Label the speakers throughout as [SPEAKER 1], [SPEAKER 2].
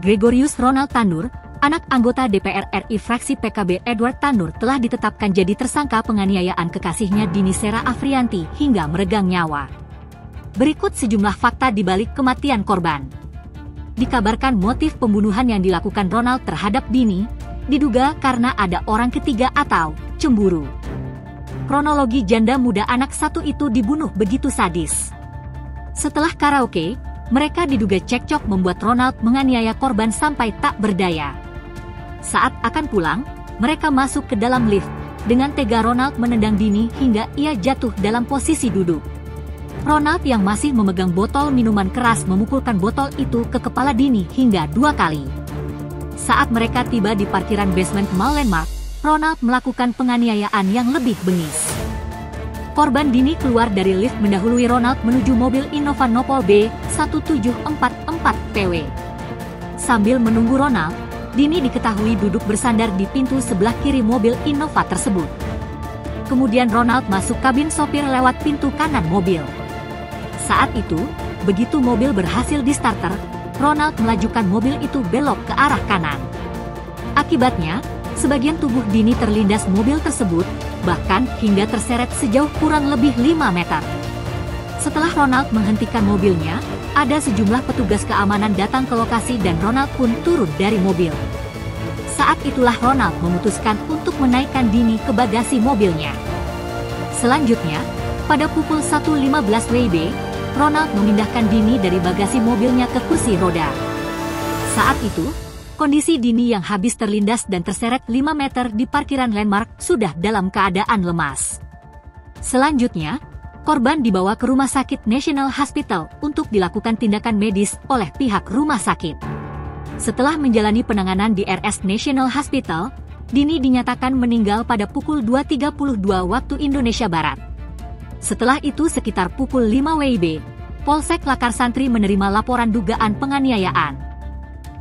[SPEAKER 1] Gregorius Ronald Tanur, anak anggota DPR RI fraksi PKB Edward Tanur telah ditetapkan jadi tersangka penganiayaan kekasihnya Dini Sera Afrianti hingga meregang nyawa. Berikut sejumlah fakta di balik kematian korban. Dikabarkan motif pembunuhan yang dilakukan Ronald terhadap Dini diduga karena ada orang ketiga atau cemburu. Kronologi janda muda anak satu itu dibunuh begitu sadis. Setelah karaoke, mereka diduga cekcok membuat Ronald menganiaya korban sampai tak berdaya. Saat akan pulang, mereka masuk ke dalam lift. Dengan tega Ronald menendang Dini hingga ia jatuh dalam posisi duduk. Ronald yang masih memegang botol minuman keras memukulkan botol itu ke kepala Dini hingga 2 kali. Saat mereka tiba di parkiran basement Mall Landmark, Ronald melakukan penganiayaan yang lebih bengis. Korban Dini keluar dari lift mendahului Ronald menuju mobil Innova Nopal B1744PW. Sambil menunggu Ronald, Dini diketahui duduk bersandar di pintu sebelah kiri mobil Innova tersebut. Kemudian Ronald masuk kabin sopir lewat pintu kanan mobil. Saat itu, begitu mobil berhasil di-starter, Ronald melajukan mobil itu belok ke arah kanan. Akibatnya, sebagian tubuh Dini terlindas mobil tersebut, bahkan hingga terseret sejauh kurang lebih 5 meter. Setelah Ronald menghentikan mobilnya, ada sejumlah petugas keamanan datang ke lokasi dan Ronald pun turun dari mobil. Saat itulah Ronald memutuskan untuk menaikkan Dini ke bagasi mobilnya. Selanjutnya, pada pukul 1.15 WIB, Ronald memindahkan Dini dari bagasi mobilnya ke kursi roda. Saat itu, kondisi Dini yang habis terlindas dan terseret 5 meter di parkiran Landmark sudah dalam keadaan lemas. Selanjutnya, korban dibawa ke Rumah Sakit National Hospital untuk dilakukan tindakan medis oleh pihak rumah sakit. Setelah menjalani penanganan di RS National Hospital, Dini dinyatakan meninggal pada pukul 2.32 waktu Indonesia Barat. Setelah itu sekitar pukul 5 WIB, Polsek Lakar Santri menerima laporan dugaan penganiayaan.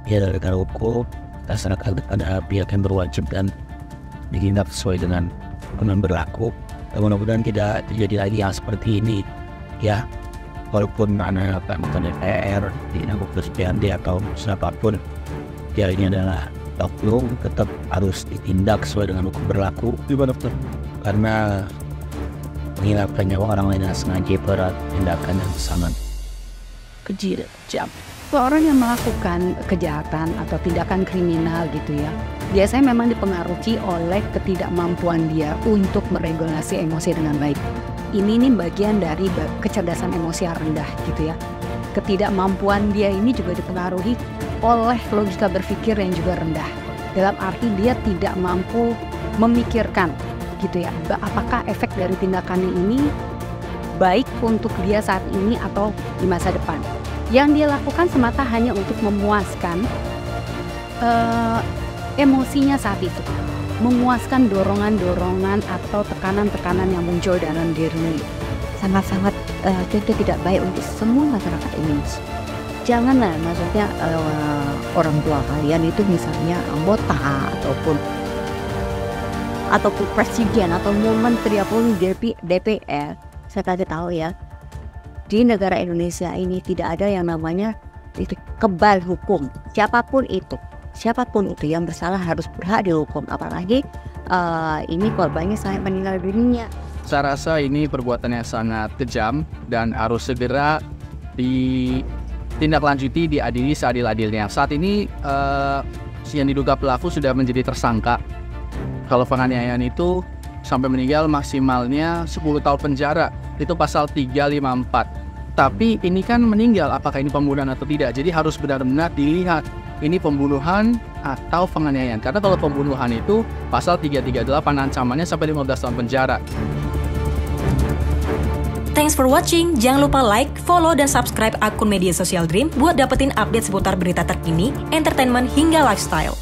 [SPEAKER 2] Ya, dari hukum, masyarakat ada pihak yang berwajib dan ditindak sesuai dengan yang berlaku. Dan mudah-mudahan tidak terjadi lagi yang seperti ini. Ya, walaupun anak anggota DPR, di atau siapapun, ya ini adalah oknum, tetap harus ditindak sesuai dengan hukum berlaku. Karena menghilangkan nyawa orang lain yang sengaja berat, tindakan yang sangat keji dan kejam.
[SPEAKER 3] Orang yang melakukan kejahatan atau tindakan kriminal gitu ya, biasanya memang dipengaruhi oleh ketidakmampuan dia untuk meregulasi emosi dengan baik. Ini bagian dari kecerdasan emosi yang rendah gitu ya. Ketidakmampuan dia ini juga dipengaruhi oleh logika berpikir yang juga rendah. Dalam arti dia tidak mampu memikirkan gitu ya, apakah efek dari tindakannya ini baik untuk dia saat ini atau di masa depan. Yang dia lakukan semata hanya untuk memuaskan emosinya saat itu, memuaskan dorongan-dorongan atau tekanan-tekanan yang muncul dalam dirinya. Sangat-sangat tentu tidak baik untuk semua masyarakat Indonesia. Janganlah maksudnya orang tua kalian itu misalnya anggota ataupun presiden atau menteri ataupun DPR. Saya kasih tahu ya, di negara Indonesia ini tidak ada yang namanya itu kebal hukum. Siapapun itu yang bersalah harus berhak dihukum. Apalagi ini korbannya sampai meninggal dunia.
[SPEAKER 4] Saya rasa ini perbuatan yang sangat kejam dan harus segera ditindaklanjuti, diadili seadil-adilnya. Saat ini yang diduga pelaku sudah menjadi tersangka. Kalau penganiayaan itu sampai meninggal maksimalnya 10 tahun penjara. Itu pasal 354. Tapi ini kan meninggal, apakah ini pembunuhan atau tidak? Jadi harus benar-benar dilihat ini pembunuhan atau penganiayaan. Karena kalau pembunuhan itu pasal 338 ancamannya sampai 15 tahun penjara.
[SPEAKER 5] Thanks for watching. Jangan lupa like, follow, dan subscribe akun media sosial Dream buat dapetin update seputar berita terkini, entertainment, hingga lifestyle.